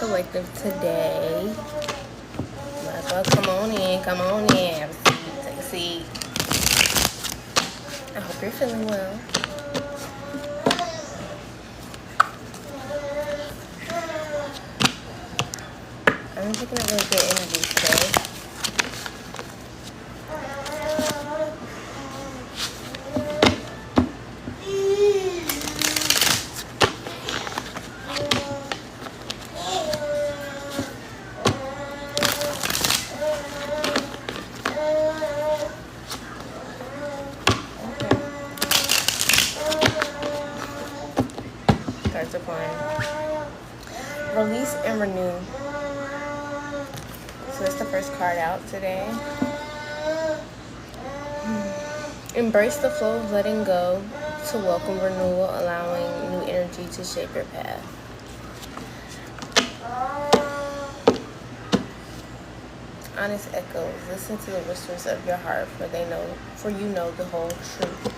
collective today. Might as well come on in, come on in. Have a seat, take a seat. I hope you're feeling well. I'm picking up really good energy today. Cards are flying. Release and renew. So that's the first card out today. Embrace the flow of letting go to welcome renewal, allowing new energy to shape your path. Honest echoes. Listen to the whispers of your heart, for you know the whole truth.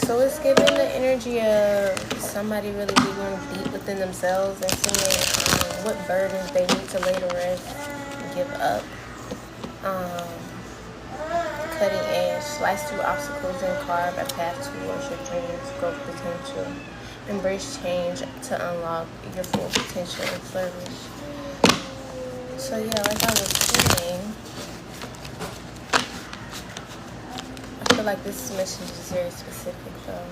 So it's giving the energy of somebody really digging deep within themselves and seeing what burdens they need to lay to rest and give up. Cutting edge, slice through obstacles and carve a path towards your dreams, growth potential. Embrace change to unlock your full potential and flourish. So yeah, like I was saying, I feel like this message is very specific though.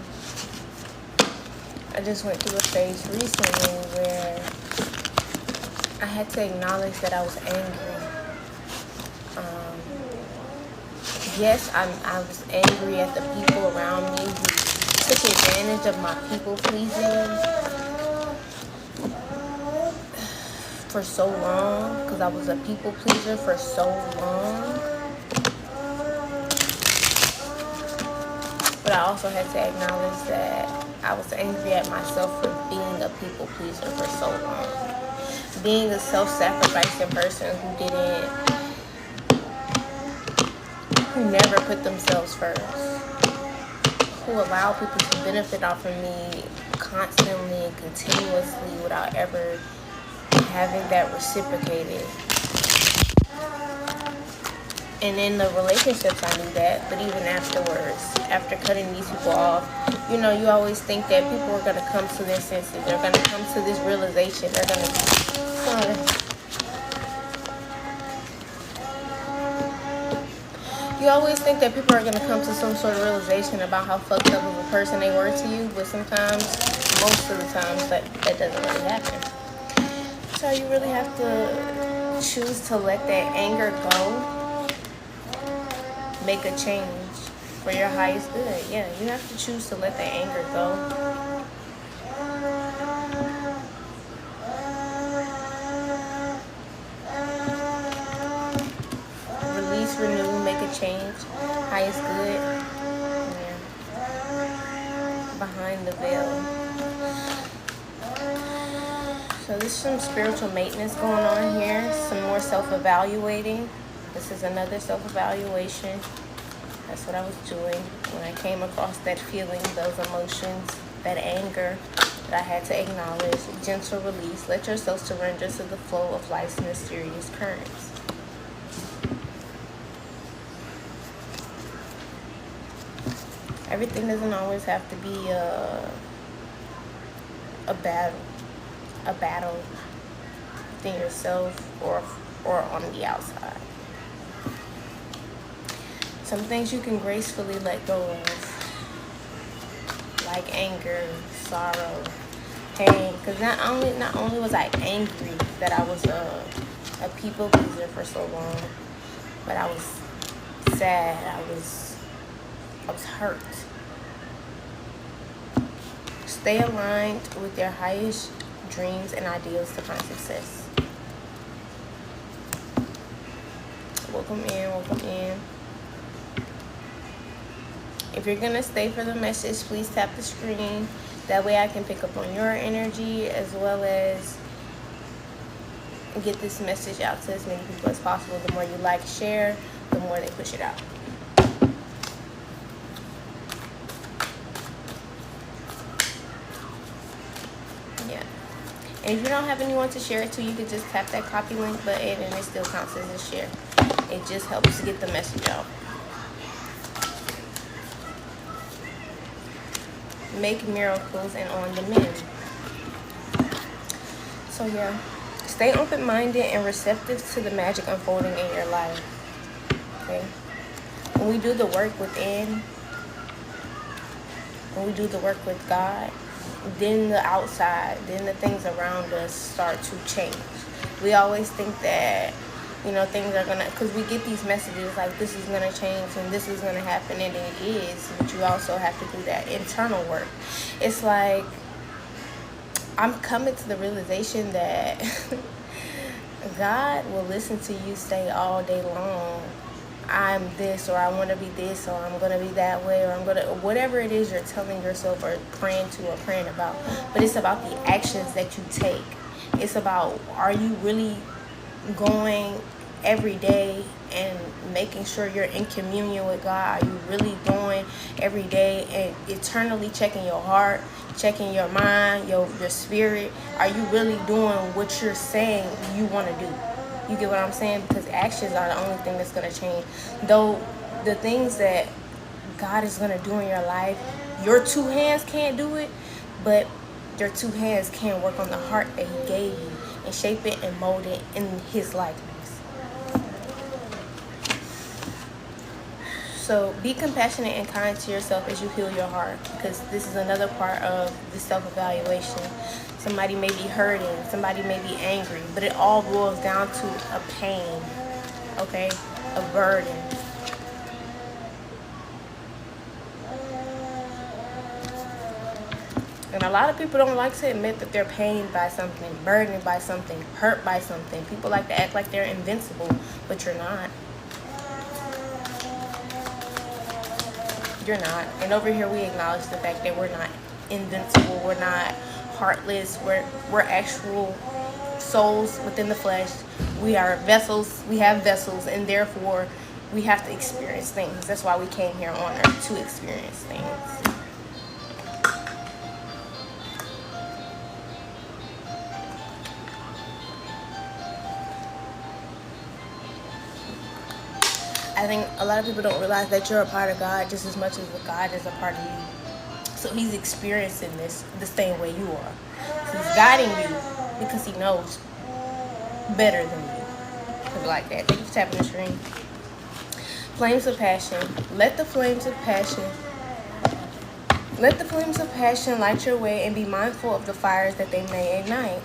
I just went through a phase recently where I had to acknowledge that I was angry. Yes, I was angry at the people around me who took advantage of my people pleasing for so long, because I was a people pleaser for so long. But I also had to acknowledge that I was angry at myself for being a people pleaser for so long. Being a self-sacrificing person who never put themselves first, who allowed people to benefit off of me constantly and continuously without ever having that reciprocated. And in the relationships I knew that, but even afterwards, after cutting these people off, you know, you always think that people are going to come to their senses, they're going to come to this realization, they're going to... You always think that people are going to come to some sort of realization about how fucked up of a person they were to you, but sometimes, most of the times, that doesn't really happen. So you really have to choose to let that anger go, make a change for your highest good. Yeah, you have to choose to let that anger go. Release, renew, make a change. Highest good. Yeah. Behind the veil. So there's some spiritual maintenance going on here. Some more self-evaluating. This is another self-evaluation. That's what I was doing when I came across that feeling, those emotions, that anger that I had to acknowledge. Gentle release. Let yourself surrender to the flow of life's mysterious currents. Everything doesn't always have to be a battle within yourself or on the outside. Some things you can gracefully let go of, like anger, sorrow, pain. Because not only was I angry that I was a people pleaser for so long, but I was sad. I was hurt. Stay aligned with your highest dreams and ideals to find success. Welcome in, welcome in. If you're gonna stay for the message, please tap the screen. That way I can pick up on your energy as well as get this message out to as many people as possible. The more you like, share, the more they push it out. Yeah. And if you don't have anyone to share it to, you could just tap that copy link button and it still counts as a share. It just helps to get the message out. Make miracles and on the mend. So yeah, stay open-minded and receptive to the magic unfolding in your life. Okay? When we do the work within, when we do the work with God, then the outside, then the things around us start to change. We always think that, you know, things are gonna, because we get these messages like this is gonna change and this is gonna happen, and it is, but you also have to do that internal work. It's like, I'm coming to the realization that God will listen to you say all day long, I'm this, or I want to be this, or I'm going to be that way, or I'm going to, whatever it is you're telling yourself or praying to or praying about. But it's about the actions that you take. It's about, are you really going every day and making sure you're in communion with God? Are you really going every day and eternally checking your heart, checking your mind, your spirit? Are you really doing what you're saying you want to do? You get what I'm saying? Because actions are the only thing that's going to change. Though the things that God is going to do in your life, your two hands can't do it, but your two hands can work on the heart that He gave you and shape it and mold it in His likeness. So be compassionate and kind to yourself as you heal your heart, because this is another part of the self-evaluation. Somebody may be hurting, somebody may be angry, but it all boils down to a pain, okay? A burden. And a lot of people don't like to admit that they're pained by something, burdened by something, hurt by something. People like to act like they're invincible, but you're not. You're not. And over here we acknowledge the fact that we're not invincible, we're not heartless, we're actual souls within the flesh. We are vessels, we have vessels, and therefore we have to experience things. That's why we came here on earth, to experience things. I think a lot of people don't realize that you're a part of God just as much as God is a part of you. So He's experiencing this the same way you are. He's guiding you because He knows better than you. Like that. Thank you for tapping the screen. Flames of passion. Let the flames of passion light your way, and be mindful of the fires that they may ignite.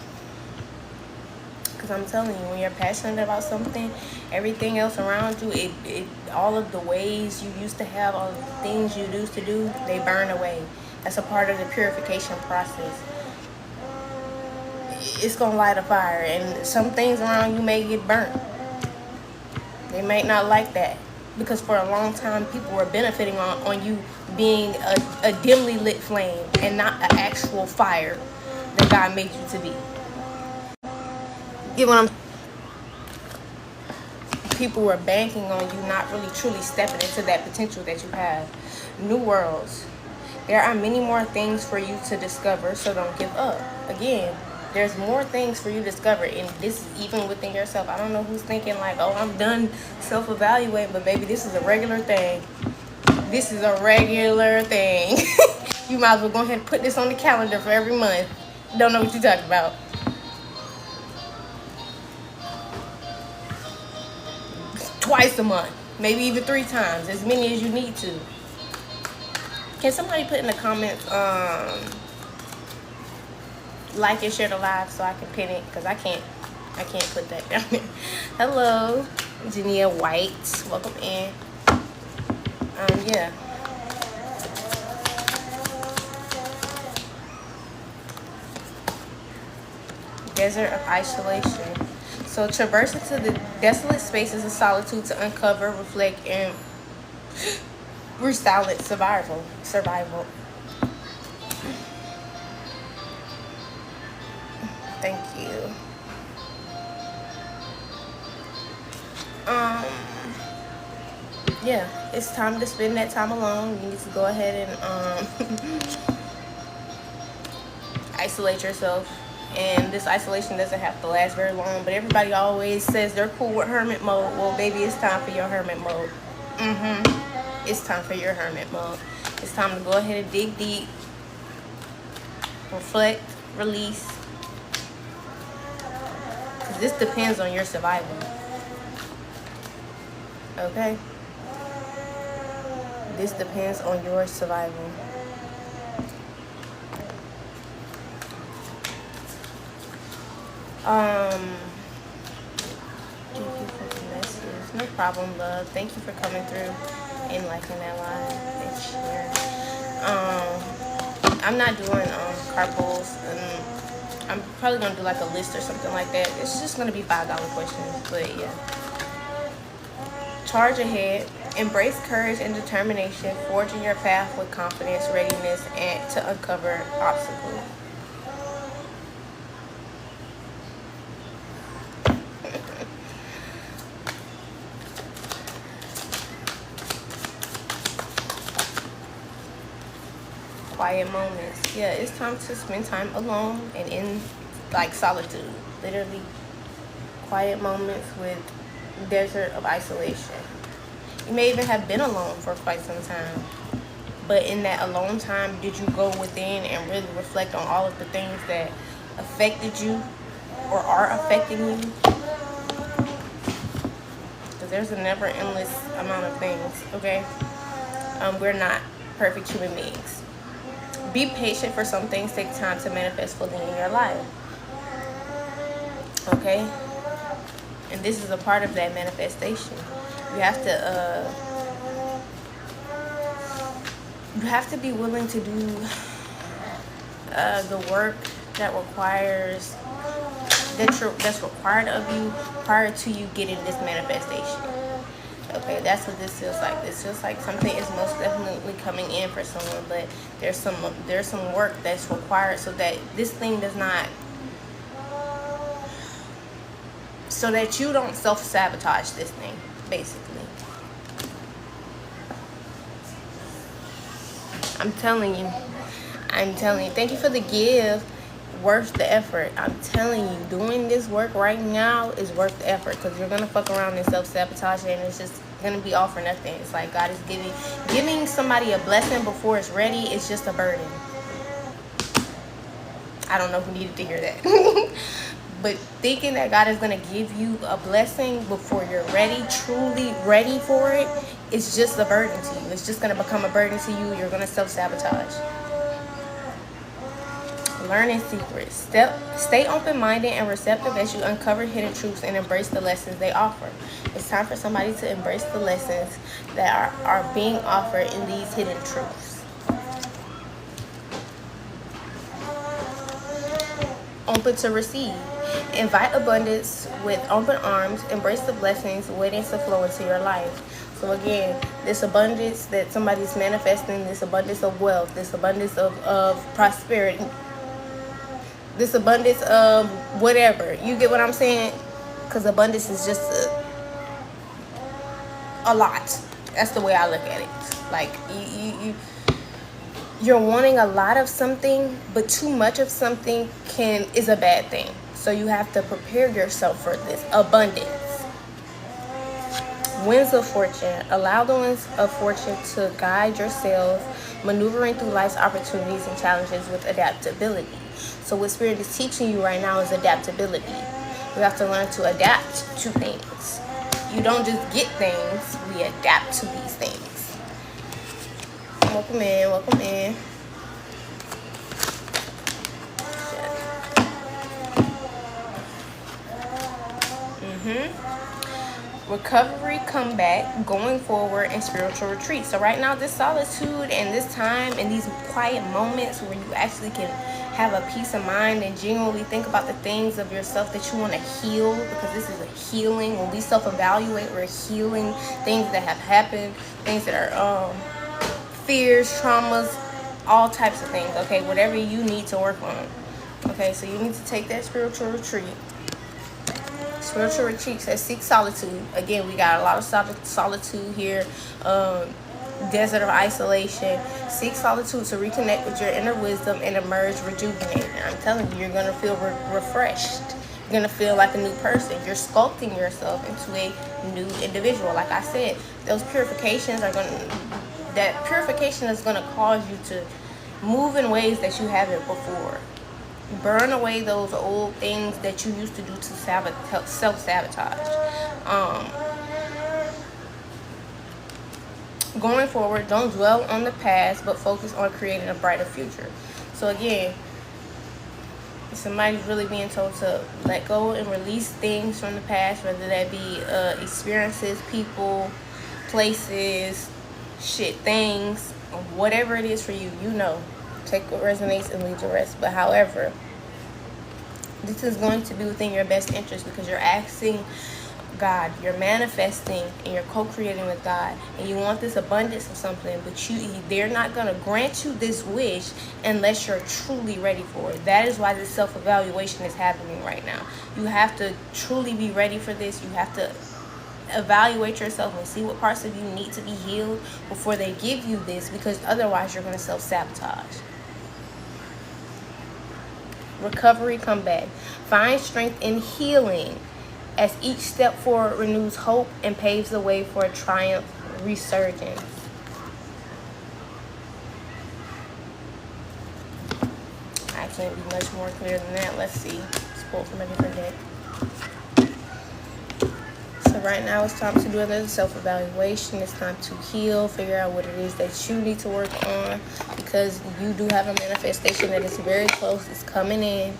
Because I'm telling you, when you're passionate about something, everything else around you, it all of the ways you used to have, all of the things you used to do, they burn away. That's a part of the purification process. It's going to light a fire, and some things around you may get burnt. They might not like that, because for a long time, people were benefiting on you being a dimly lit flame and not an actual fire that God made you to be. Get what I'm... People were banking on you not really truly stepping into that potential that you have. New worlds. There are many more things for you to discover, so don't give up. Again, there's more things for you to discover, and this is even within yourself. I don't know who's thinking like, oh, I'm done self-evaluating, but baby, this is a regular thing. This is a regular thing. You might as well go ahead and put this on the calendar for every month. Don't know what you're talking about. Twice a month, maybe even 3 times, as many as you need to. Can somebody put in the comments, like and share the live so I can pin it, because I can't put that down there. Hello, Jania White, welcome in. Yeah. Desert of isolation. So traverse into the desolate spaces of solitude to uncover, reflect, and resilient survival. Thank you. Yeah, it's time to spend that time alone. You need to go ahead and isolate yourself. and this isolation doesn't have to last very long. But everybody always says they're cool with hermit mode. Well, baby, it's time for your hermit mode. It's time for your hermit mode. It's time to go ahead and dig deep, reflect, release. Because this depends on your survival. Okay? This depends on your survival. Thank you for the message. No problem, love. Thank you for coming through and liking that live and sharing. I'm not doing carpools, and I'm probably gonna do like a list or something like that. It's just gonna be $5 questions, but yeah. Charge ahead. Embrace courage and determination, forging your path with confidence, readiness, and to uncover obstacles. Quiet moments. Yeah, it's time to spend time alone and in like solitude. Literally quiet moments with desert of isolation. You may even have been alone for quite some time. But in that alone time, did you go within and really reflect on all of the things that affected you or are affecting you? Because there's a never endless amount of things, okay? We're not perfect human beings. Be patient. For some things take time to manifest fully in your life. Okay? And this is a part of that manifestation. You have to be willing to do the work that requires that's required of you prior to you getting this manifestation. Okay, that's what this feels like. This feels like something is most definitely coming in for someone, but there's some work that's required so that this thing does not, so that you don't self-sabotage this thing, basically. I'm telling you. Thank you for the give. Worth the effort. I'm telling you, doing this work right now is worth the effort, because you're gonna fuck around and self-sabotage it, and it's just gonna be all for nothing. It's like God is giving somebody a blessing before it's ready. It's just a burden. I don't know who needed to hear that. But thinking that God is gonna give you a blessing before you're ready, truly ready for it, it's just a burden to you. It's just gonna become a burden to you. You're gonna self-sabotage. Learning secrets. Stay open-minded and receptive as you uncover hidden truths and embrace the lessons they offer. It's time for somebody to embrace the lessons that are being offered in these hidden truths. Open to receive. Invite abundance with open arms. Embrace the blessings waiting to flow into your life. So again, this abundance that somebody's manifesting, this abundance of wealth, this abundance of prosperity, this abundance of whatever. You get what I'm saying? Because abundance is just a lot. That's the way I look at it. Like, you're wanting a lot of something, but too much of something is a bad thing. So you have to prepare yourself for this abundance. Winds of fortune. Allow the winds of fortune to guide yourself, maneuvering through life's opportunities and challenges with adaptability. So what Spirit is teaching you right now is adaptability. You have to learn to adapt to things. You don't just get things, we adapt to these things. Welcome in, welcome in. Recovery, comeback, going forward, and spiritual retreat. So right now, this solitude and this time and these quiet moments where you actually can have a peace of mind and genuinely think about the things of yourself that you want to heal, because this is a healing. When we self-evaluate, we're healing things that have happened, things that are fears, traumas, all types of things. Okay, whatever you need to work on. Okay, so you need to take that spiritual retreat. Spiritual retreat says seek solitude. Again, we got a lot of solitude here. desert of isolation. Seek solitude to reconnect with your inner wisdom and emerge rejuvenated. I'm telling you, you're going to feel refreshed. You're going to feel like a new person. You're sculpting yourself into a new individual. Like I said, those purifications are going to, that purification is going to cause you to move in ways that you haven't before. Burn away those old things that you used to do to self-sabotage. Going forward, don't dwell on the past, but focus on creating a brighter future. So again, somebody's really being told to let go and release things from the past, whether that be experiences, people, places, things, whatever it is for you, take what resonates and leave the rest. But however, this is going to be within your best interest, because you're asking God, you're manifesting, and you're co-creating with God, and you want this abundance of something, but they're not going to grant you this wish unless you're truly ready for it. That is why this self-evaluation is happening right now. You have to truly be ready for this. You have to evaluate yourself and see what parts of you need to be healed before they give you this, because otherwise you're going to self-sabotage. Recovery, comeback. Find strength in healing, as each step forward renews hope and paves the way for a triumph resurgence. I can't be much more clear than that. Let's see. Let's pull from a different deck. So right now it's time to do another self-evaluation. It's time to heal, figure out what it is that you need to work on, because you do have a manifestation that is very close. It's coming in.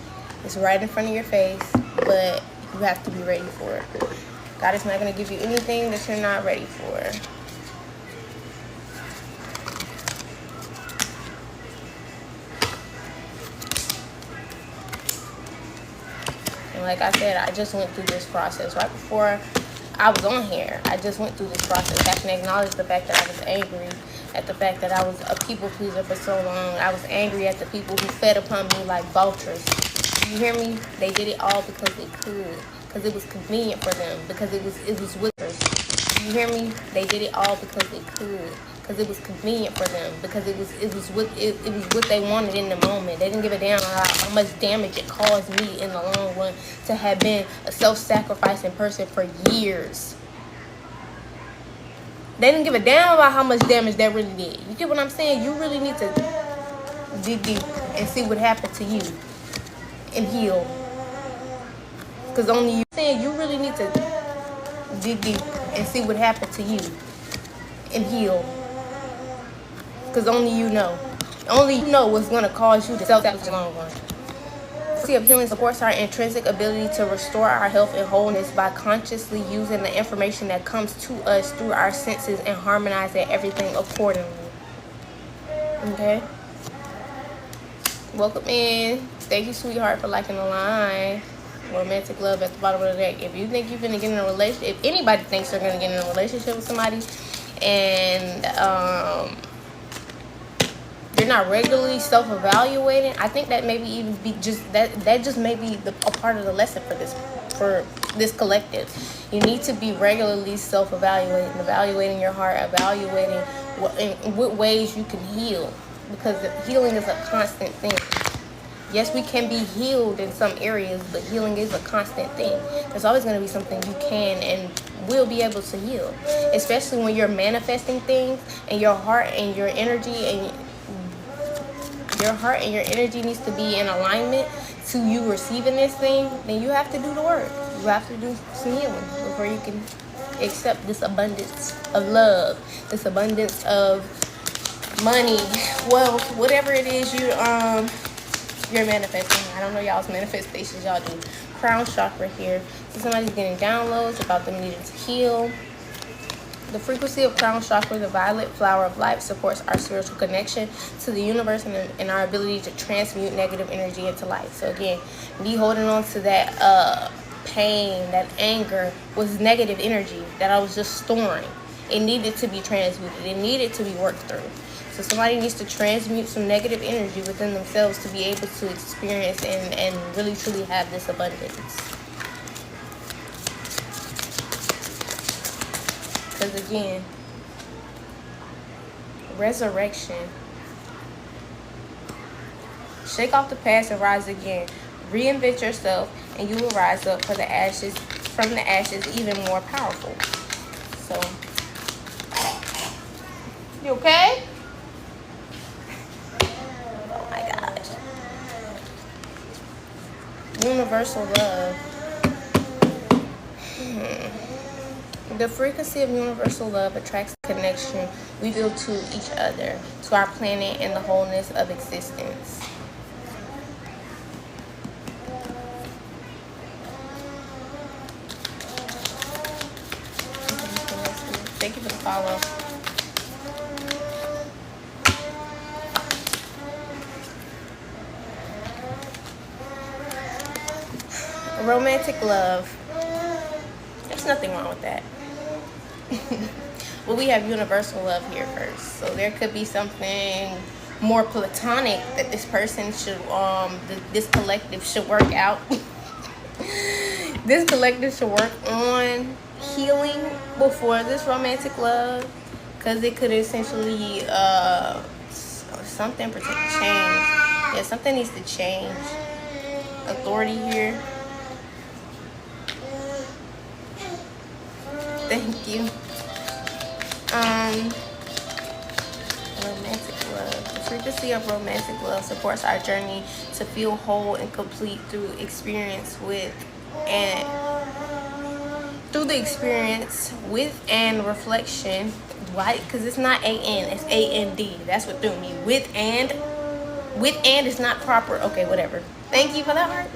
It's right in front of your face, but you have to be ready for it. God is not going to give you anything that you're not ready for. And like I said, I just went through this process right before I was on here. I just went through this process. I can acknowledge the fact that I was angry at the fact that I was a people pleaser for so long. I was angry at the people who fed upon me like vultures. You hear me? They did it all because they could, because it was convenient for them, because it was with us. You hear me? They did it all because they could, because it was convenient for them, because it was what they wanted in the moment. They didn't give a damn how much damage it caused me in the long run to have been a self-sacrificing person for years. They didn't give a damn about how much damage that really did. You get what I'm saying? You really need to dig deep and see what happened to you and heal. Because only you really need to dig deep and see what happened to you and heal. Because only you know. Only you know what's going to cause you to self-sabotage in the long run. Frequency of healing supports our intrinsic ability to restore our health and wholeness by consciously using the information that comes to us through our senses and harmonizing everything accordingly. Okay? Welcome in. Thank you, sweetheart, for liking the line. Romantic love at the bottom of the deck. If you think you're going to get in a relationship, if anybody thinks they're going to get in a relationship with somebody and you're not regularly self-evaluating, I think that maybe even be just that just may be a part of the lesson for this collective. You need to be regularly self-evaluating, evaluating your heart, evaluating in what ways you can heal, because healing is a constant thing. Yes, we can be healed in some areas, but healing is a constant thing. There's always going to be something you can and will be able to heal, especially when you're manifesting things and your heart and your energy needs to be in alignment to you receiving this thing. Then you have to do the work. You have to do some healing before you can accept this abundance of love, this abundance of money, wealth, whatever it is you're manifesting. I don't know y'all's manifestations y'all do. Crown chakra here. So somebody's getting downloads about them needing to heal. The frequency of crown chakra, the violet flower of life, supports our spiritual connection to the universe and our ability to transmute negative energy into light. So again, me holding on to that pain, that anger, was negative energy that I was just storing. It needed to be transmuted. It needed to be worked through. So somebody needs to transmute some negative energy within themselves to be able to experience and really truly have this abundance. Because again, resurrection. Shake off the past and rise again. Reinvent yourself, and you will rise up from the ashes, even more powerful. So, you okay? Oh my gosh. Universal love. The frequency of universal love attracts the connection we feel to each other, to our planet, and the wholeness of existence. Thank you for the follow. Romantic love. There's nothing wrong with that. Well, we have universal love here first. So there could be something more platonic that this person should, this collective should work out. This collective should work on healing before this romantic love, because it could essentially something change. Yeah, something needs to change. Authority here. Thank you. Romantic love. The frequency of romantic love supports our journey to feel whole and complete through the experience with and reflection. Why? Because it's not A-N, it's A-N-D. That's what threw me. With and is not proper. Okay, whatever. Thank you for that, heart.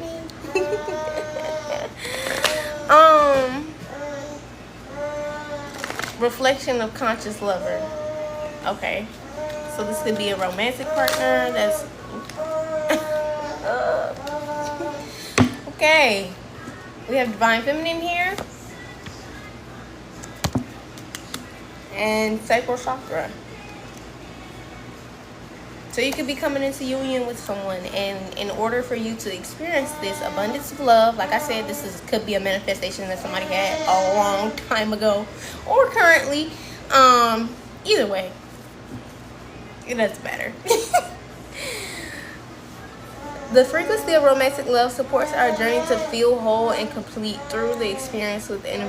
Reflection of conscious lover. Okay, so this could be a romantic partner. That's okay. We have divine feminine here and sacral chakra. So you could be coming into union with someone, and in order for you to experience this abundance of love, like I said, could be a manifestation that somebody had a long time ago or currently. Either way, it doesn't matter. The frequency of romantic love supports our journey to feel whole and complete through the experience with and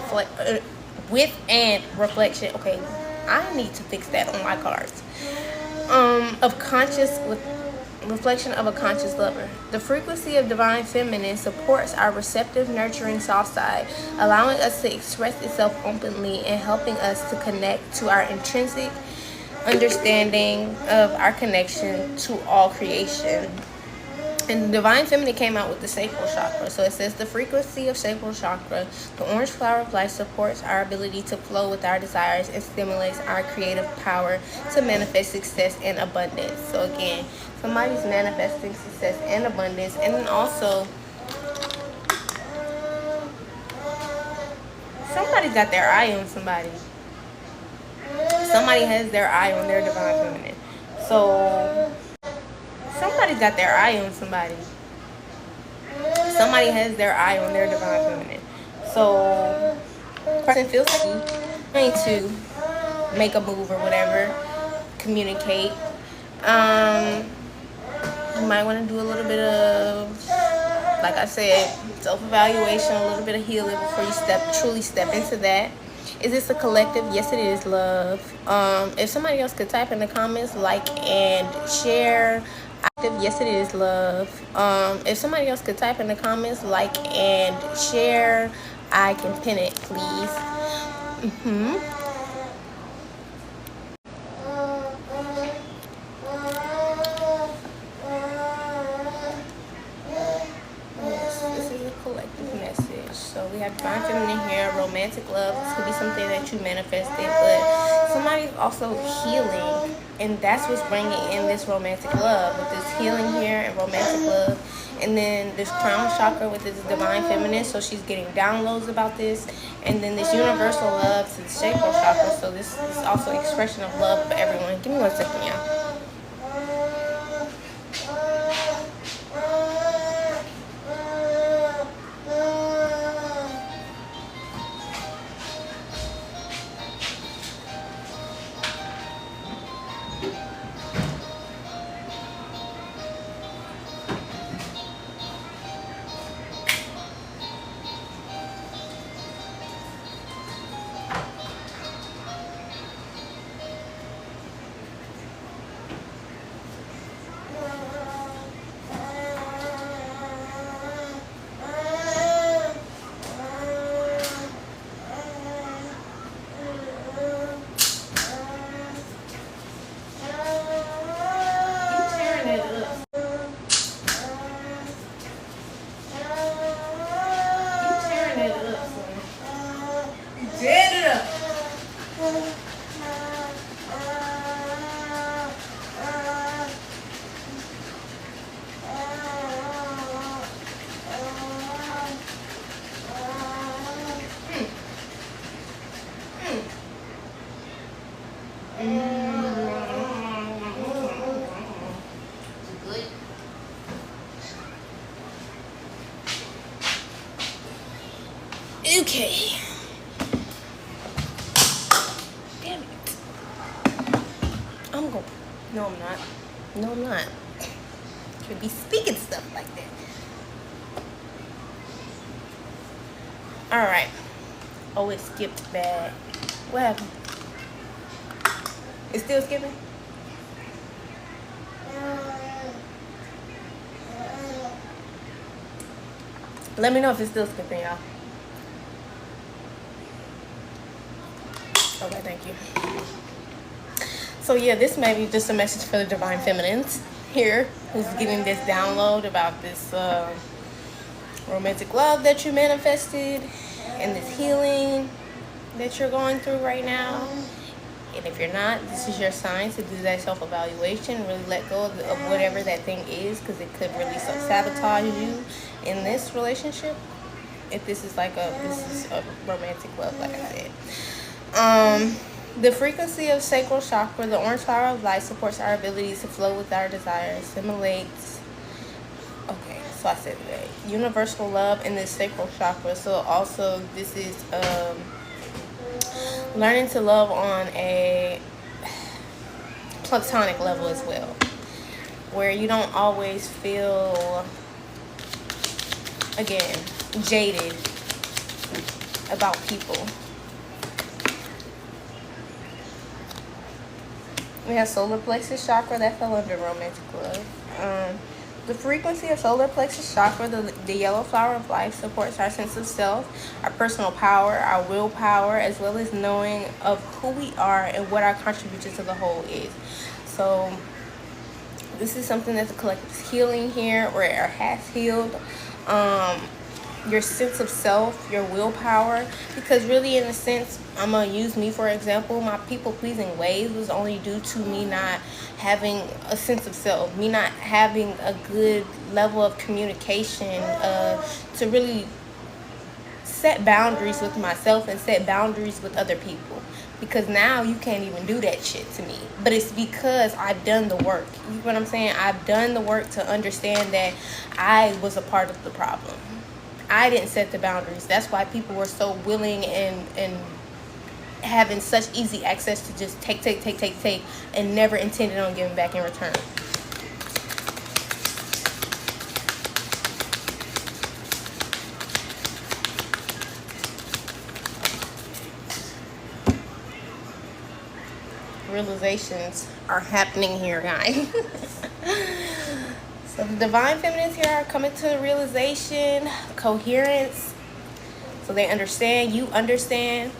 reflection. Okay, I need to fix that on my cards. Reflection of a conscious lover. The frequency of divine feminine supports our receptive, nurturing soft side, allowing us to express itself openly and helping us to connect to our intrinsic understanding of our connection to all creation. And the divine feminine came out with the sacral chakra. So it says the frequency of sacral chakra, the orange flower of life, supports our ability to flow with our desires and stimulates our creative power to manifest success and abundance. So again, somebody's manifesting success and abundance. And then also, somebody's got their eye on somebody. Somebody has their eye on their divine feminine. So somebody's got their eye on somebody. Somebody has their eye on their divine feminine. So person feels like you need to make a move or whatever, communicate. You might want to do a little bit of, like I said, self-evaluation, a little bit of healing before you truly step into that. Is this a collective? Yes, it is, love. If somebody else could type in the comments, like and share. Yes, it is, love. If somebody else could type in the comments, like and share, I can pin it, please. Yes, this is a collective message. So we have divine feminine here, romantic love. This could be something that you manifested, but somebody's also healing. And that's what's bringing in this romantic love, with this healing here and romantic love. And then this crown chakra with this divine feminine, so she's getting downloads about this. And then this universal love to the sacral chakra, so this is also an expression of love for everyone. Give me 1 second, y'all. Okay. Damn it. I'm going. No, I'm not. No, I'm not. Should be speaking stuff like that. Alright. Oh, it skipped bad. What happened? It's still skipping? Let me know if it's still skipping, y'all. Okay, thank you. So yeah, this may be just a message for the divine feminines here who's getting this download about this romantic love that you manifested and this healing that you're going through right now. And if you're not, this is your sign to do that self-evaluation. Really let go of whatever that thing is, because it could really sabotage you in this relationship. If this is a romantic love, like I said. The frequency of sacral chakra, the orange flower of life, supports our ability to flow with our desires, simulates. Okay, so I said that universal love in the sacral chakra. So also this is learning to love on a platonic level as well, where you don't always feel, again, jaded about people. We have solar plexus chakra, that fell under romantic love. The frequency of solar plexus chakra, the yellow flower of life, supports our sense of self, our personal power, our willpower, as well as knowing of who we are and what our contribution to the whole is. So this is something that the collective is healing here, or has healed. Your sense of self, your willpower, because really, in a sense, I'm gonna use me for example. My people-pleasing ways was only due to me not having a sense of self, me not having a good level of communication to really set boundaries with myself and set boundaries with other people. Because now you can't even do that shit to me. But it's because I've done the work. You know what I'm saying? I've done the work to understand that I was a part of the problem. I didn't set the boundaries. That's why people were so willing and having such easy access to just take, and never intended on giving back in return. Realizations are happening here, guys. So the divine feminines here are coming to realization, coherence, so they understand, you understand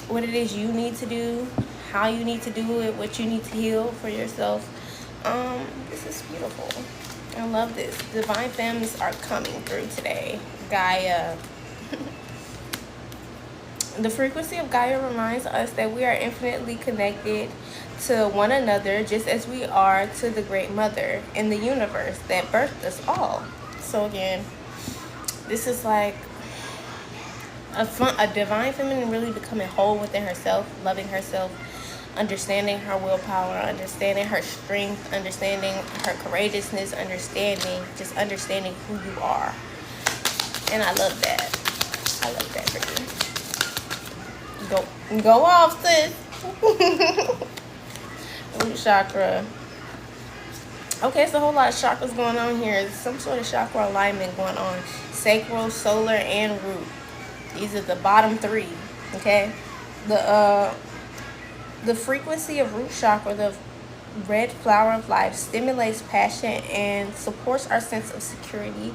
what it is you need to do, how you need to do it, what you need to heal for yourself. This is beautiful. I love this. Divine feminines are coming through today. Gaia. The frequency of Gaia reminds us that we are infinitely connected to one another, just as we are to the Great Mother in the universe that birthed us all. So again, this is like a divine feminine really becoming whole within herself, loving herself, understanding her willpower, understanding her strength, understanding her courageousness, understanding who you are. And I love that. I love that for you. Go off, sis. Root chakra. Okay, it's a whole lot of chakras going on here. There's some sort of chakra alignment going on. Sacral, solar, and root. These are the bottom three. Okay. The frequency of root chakra, the red flower of life, stimulates passion and supports our sense of security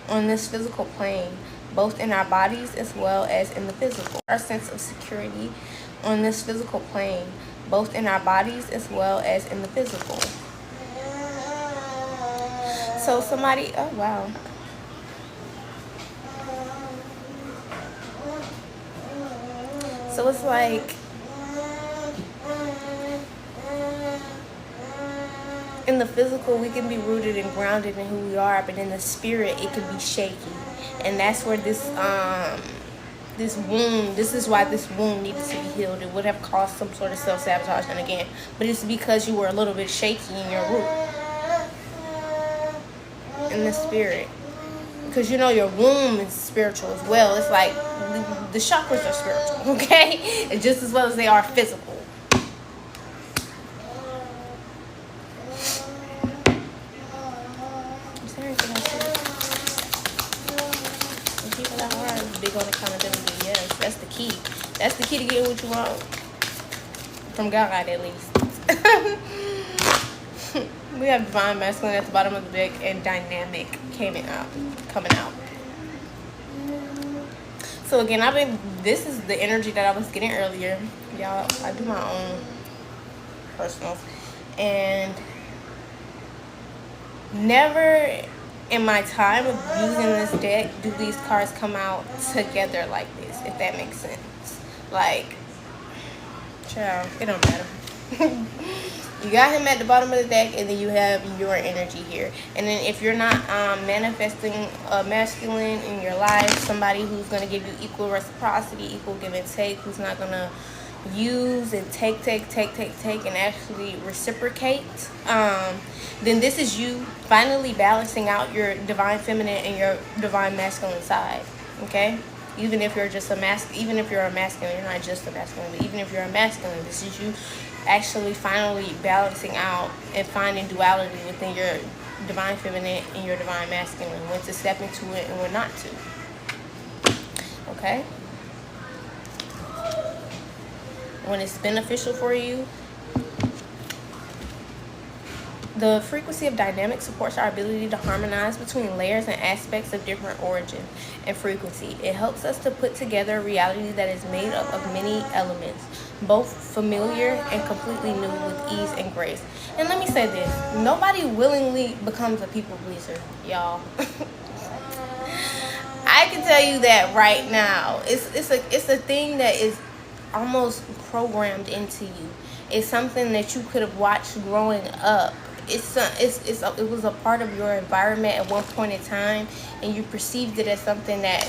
on this physical plane, both in our bodies as well as in the physical. Our sense of security on this physical plane, both in our bodies as well as in the physical. So somebody, oh wow. So it's like, in the physical, we can be rooted and grounded in who we are, but in the spirit, it can be shaky. And that's where this wound, this is why this wound needed to be healed. It would have caused some sort of self-sabotage, and again, but it's because you were a little bit shaky in your root, in the spirit. because you know your womb is spiritual as well. It's like the chakras are spiritual, okay? And just as well as they are physical. Is there anything else? And people that are big on accountability, yes, that's the key. That's the key to getting what you want. From God, at least. We have divine masculine at the bottom of the deck and dynamic coming out. So again, this is the energy that I was getting earlier. Y'all, I do my own personals. And never in my time of using this deck do these cards come out together like this, if that makes sense. Like, child, it don't matter. You got him at the bottom of the deck, and then you have your energy here. And then if you're not manifesting a masculine in your life, somebody who's going to give you equal reciprocity, equal give and take, who's not going to use and take and actually reciprocate, then this is you finally balancing out your divine feminine and your divine masculine side. Okay? Even if you're just a masculine, you're not just a masculine, but even if you're a masculine, this is you actually finally balancing out and finding duality within your divine feminine and your divine masculine, when to step into it and when not to. Okay? When it's beneficial for you. The frequency of dynamic supports our ability to harmonize between layers and aspects of different origin and frequency. It helps us to put together a reality that is made up of many elements, both familiar and completely new, with ease and grace. And let me say this, nobody willingly becomes a people pleaser, y'all. I can tell you that right now. It's a thing that is almost programmed into you. It's something that you could have watched growing up. It was a part of your environment at one point in time, and you perceived it as something that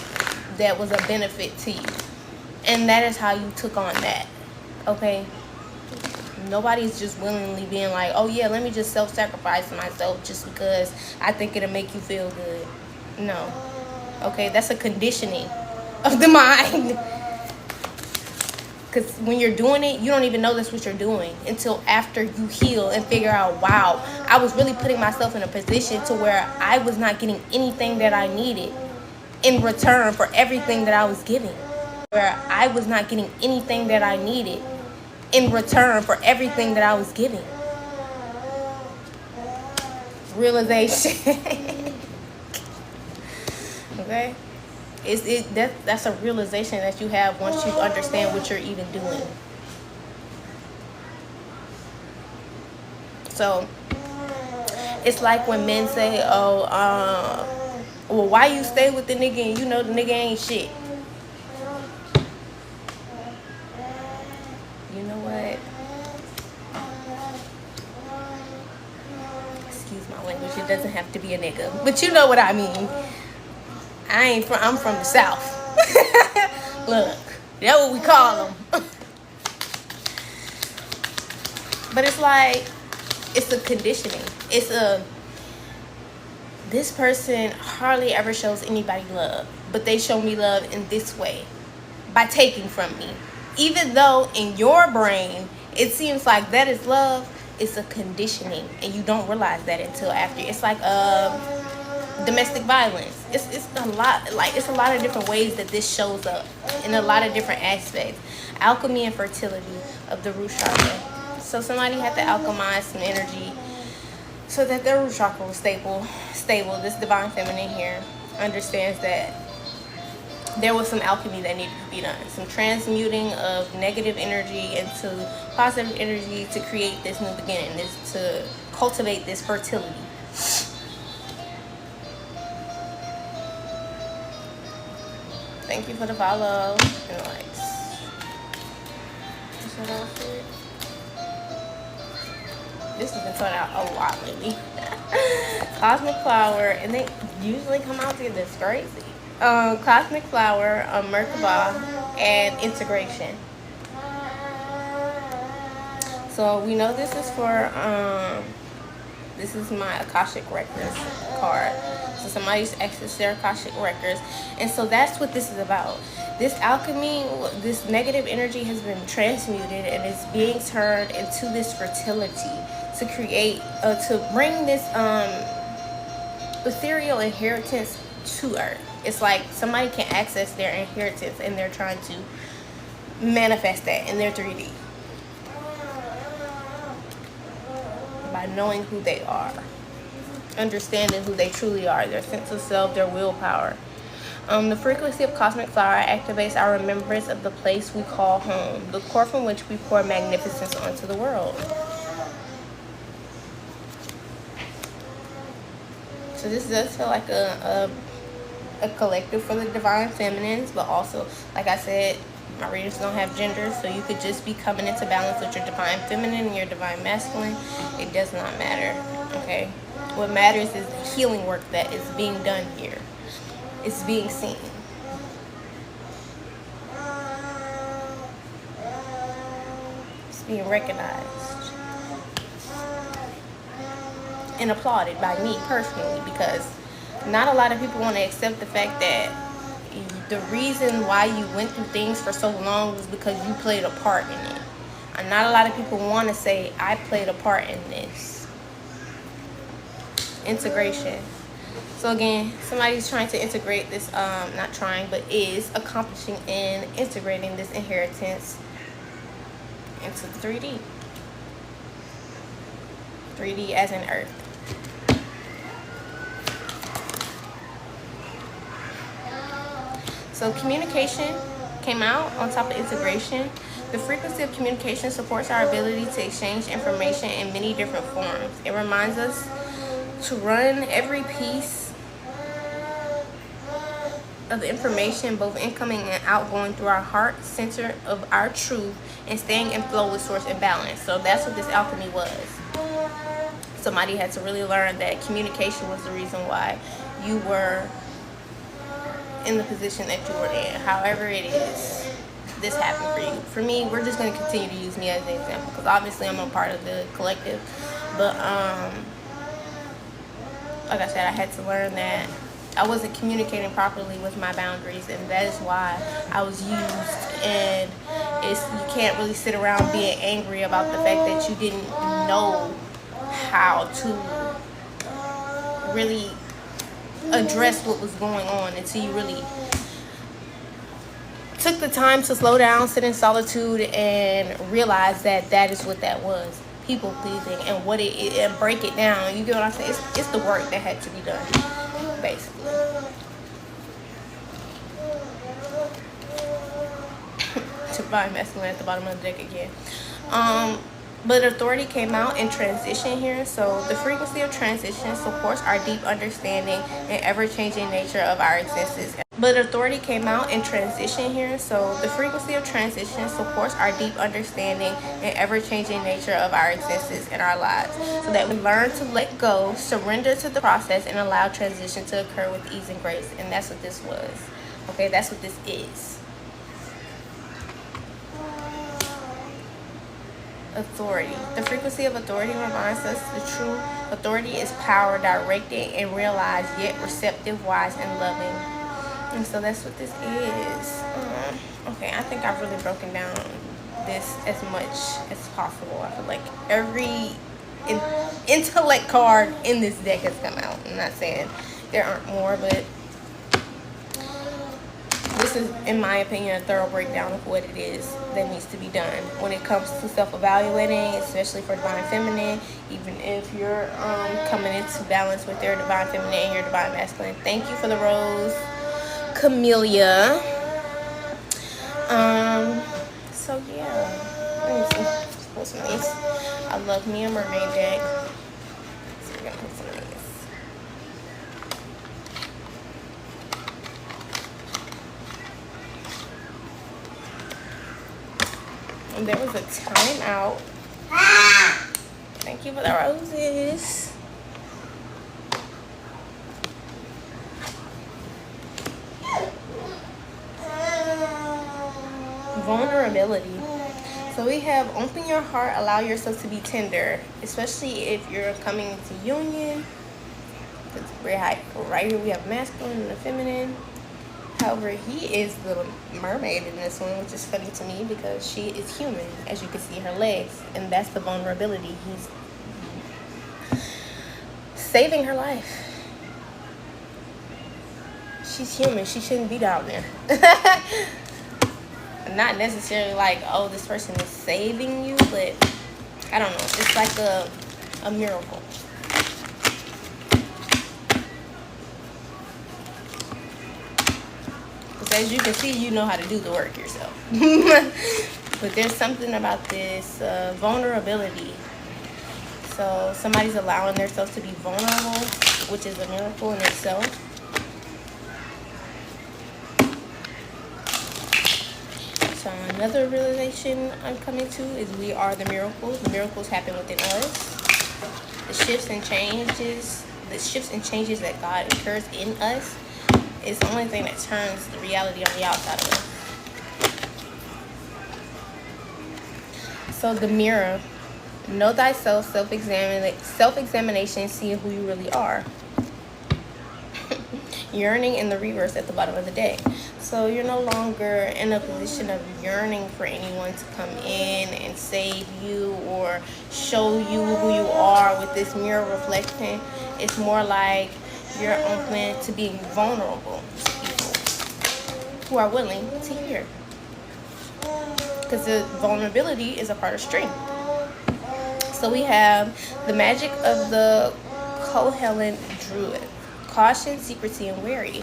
was a benefit to you, and that is how you took on that. Okay, nobody's just willingly being like, oh yeah, let me just self-sacrifice myself just because I think it'll make you feel good. No. Okay, that's a conditioning of the mind. Because when you're doing it, you don't even know that's what you're doing until after you heal and figure out, wow, I was really putting myself in a position to where I was not getting anything that I needed in return for everything that I was giving. Where I was not getting anything that I needed in return for everything that I was giving. Realization. Okay? That's a realization that you have once you understand what you're even doing. So it's like when men say, oh, well, why you stay with the nigga and you know the nigga ain't shit? You know what? Excuse my language, it doesn't have to be a nigga, but you know what I mean. I'm from the South. Look, that's what we call them. But it's like, it's a conditioning. This person hardly ever shows anybody love, but they show me love in this way, by taking from me. Even though in your brain, it seems like that is love, it's a conditioning, and you don't realize that until after. It's like domestic violence. It's a lot of different ways that this shows up in a lot of different aspects. Alchemy and fertility of the root chakra. So somebody had to alchemize some energy so that their root chakra was stable. This divine feminine here understands that there was some alchemy that needed to be done, some transmuting of negative energy into positive energy to create this new beginning, to cultivate this fertility. Thank you for the follow and likes. This has been coming out a lot lately. Cosmic Flower, and they usually come out together. It's crazy. Cosmic Flower, Merkaba, and Integration. So we know this is for This is my Akashic Records card. So somebody's accessed their Akashic Records. And so that's what this is about. This alchemy, this negative energy has been transmuted and is being turned into this fertility to create, to bring this ethereal inheritance to Earth. It's like somebody can access their inheritance and they're trying to manifest that in their 3D by knowing who they are, understanding who they truly are, their sense of self, their willpower. The frequency of cosmic flower activates our remembrance of the place we call home, the core from which we pour magnificence onto the world. So this does feel like a collective for the divine feminines, but also, like I said, my readers don't have genders, so you could just be coming into balance with your divine feminine and your divine masculine. It does not matter, okay? What matters is the healing work that is being done here. It's being seen. It's being recognized and applauded by me personally, because not a lot of people want to accept the fact that the reason why you went through things for so long was because you played a part in it. And not a lot of people want to say, I played a part in this. Integration. So again, somebody's trying to integrate this, not trying, but is accomplishing and integrating this inheritance into the 3D. 3D as in Earth. So communication came out on top of integration. The frequency of communication supports our ability to exchange information in many different forms. It reminds us to run every piece of information, both incoming and outgoing, through our heart center of our truth and staying in flow with source and balance. So that's what this alchemy was. Somebody had to really learn that communication was the reason why you were in the position that you were in. However it is, this happened for you. For me, we're just going to continue to use me as an example, because obviously I'm a part of the collective. But like I said, I had to learn that I wasn't communicating properly with my boundaries, and that is why I was used. And you can't really sit around being angry about the fact that you didn't know how to really address what was going on until you really took the time to slow down, sit in solitude, and realize that that is what that was. People pleasing, and what and break it down. You get what I'm saying? It's the work that had to be done, basically. Divine masculine at the bottom of the deck again. But authority came out in transition here. So the frequency of transition supports our deep understanding and ever-changing nature of our existence. But authority came out in transition here. So the frequency of transition supports our deep understanding and ever-changing nature of our existence and our lives, so that we learn to let go, surrender to the process, and allow transition to occur with ease and grace. And that's what this was. Okay, that's what this is. Authority. The frequency of authority reminds us the true authority is power directed and realized, yet receptive, wise, and loving. And so that's what this is. Okay, I think I've really broken down this as much as possible. I feel like every intellect card in this deck has come out. I'm not saying there aren't more, but this is, in my opinion, a thorough breakdown of what it is that needs to be done when it comes to self-evaluating, especially for divine feminine, even if you're coming into balance with your divine feminine and your divine masculine. Thank you for the rose, Camellia. So yeah, let me see. Pull some of these. I love me a mermaid deck. So we're gonna put some of these. And there was a timeout. Thank you for the roses. Vulnerability. So we have open your heart, allow yourself to be tender, especially if you're coming into union. Right here we have masculine and the feminine. However, he is the mermaid in this one, which is funny to me because she is human, as you can see her legs, and that's the vulnerability. He's saving her life. She's human. She shouldn't be down there. Not necessarily like, oh, this person is saving you, but I don't know. It's like a miracle. Because as you can see, you know how to do the work yourself. But there's something about this vulnerability. So somebody's allowing themselves to be vulnerable, which is a miracle in itself. So another realization I'm coming to is we are the miracles. The miracles happen within us. The shifts and changes that God occurs in us is the only thing that turns the reality on the outside of us. So the mirror, know thyself, self-examination, seeing who you really are. Yearning in the reverse at the bottom of the deck. So you're no longer in a position of yearning for anyone to come in and save you or show you who you are with this mirror reflection. It's more like you're open to being vulnerable to people who are willing to hear. Because the vulnerability is a part of strength. So we have the magic of the Kohelet Druid. Caution, secrecy, and wary.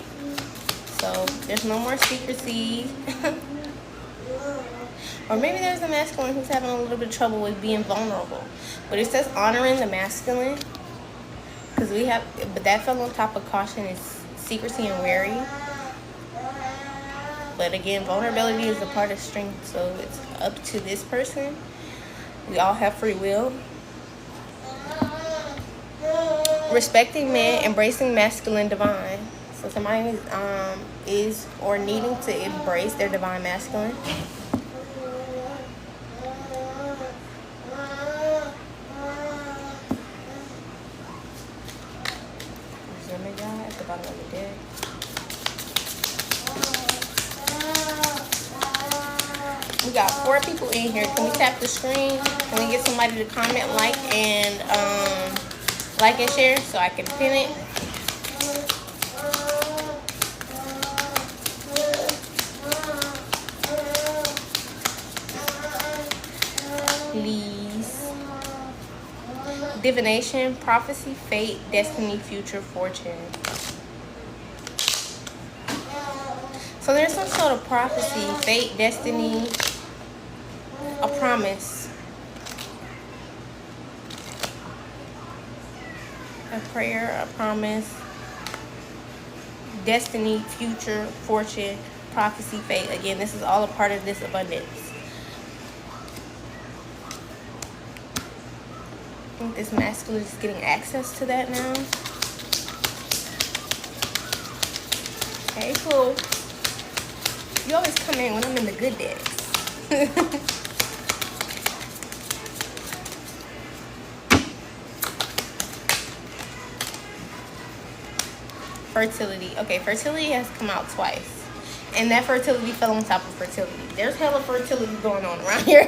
So there's no more secrecy. Or maybe there's a masculine who's having a little bit of trouble with being vulnerable. But it says honoring the masculine. Because but that fell on top of caution is secrecy and wary. But again, vulnerability is a part of strength. So it's up to this person. We all have free will. Respecting men, embracing masculine divine. So somebody is or needing to embrace their divine masculine. At the bottom of the deck. We got 4 people in here. Can we tap the screen? Can we get somebody to comment, like and share so I can pin it? Please. Divination, prophecy, fate, destiny, future, fortune. So there's some sort of prophecy, fate, destiny, a promise, a prayer, a promise, destiny, future, fortune, prophecy, fate. Again, this is all a part of this abundance. I think this masculine is getting access to that now. Okay, cool. You always come in when I'm in the good days. Fertility. Okay, fertility has come out twice. And that fertility fell on top of fertility. There's hella fertility going on around here.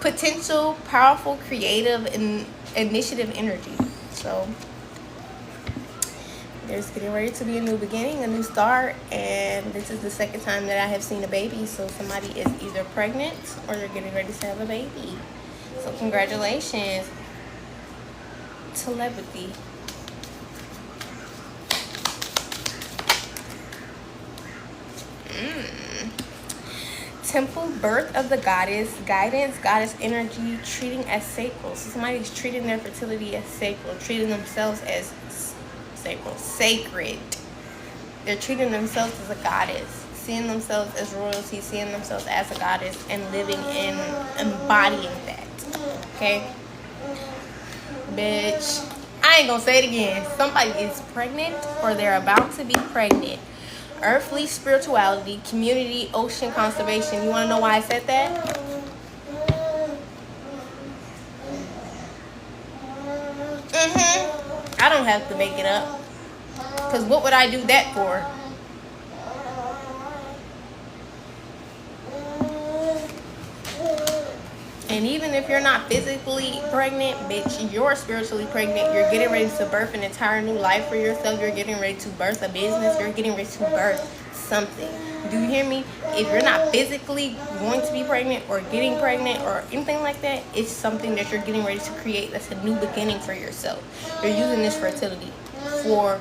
Potential, powerful, creative, and initiative energy. So there's getting ready to be a new beginning, a new start, and this is the second time that I have seen a baby. So somebody is either pregnant or they're getting ready to have a baby. So congratulations. Telepathy. Temple, birth of the goddess, guidance, goddess energy, treating as sacral. So somebody's treating their fertility as sacral, treating themselves as sacred. They're treating themselves as a goddess, seeing themselves as royalty, seeing themselves as a goddess, and living in embodying that. Okay? Bitch. I ain't gonna say it again. Somebody is pregnant or they're about to be pregnant. Earthly spirituality, community, ocean conservation. You want to know why I said that? I don't have to make it up. Because what would I do that for? And even if you're not physically pregnant, bitch, you're spiritually pregnant. You're getting ready to birth an entire new life for yourself. You're getting ready to birth a business. You're getting ready to birth something. Do you hear me? If you're not physically going to be pregnant or getting pregnant or anything like that, it's something that you're getting ready to create. That's a new beginning for yourself. You're using this fertility for...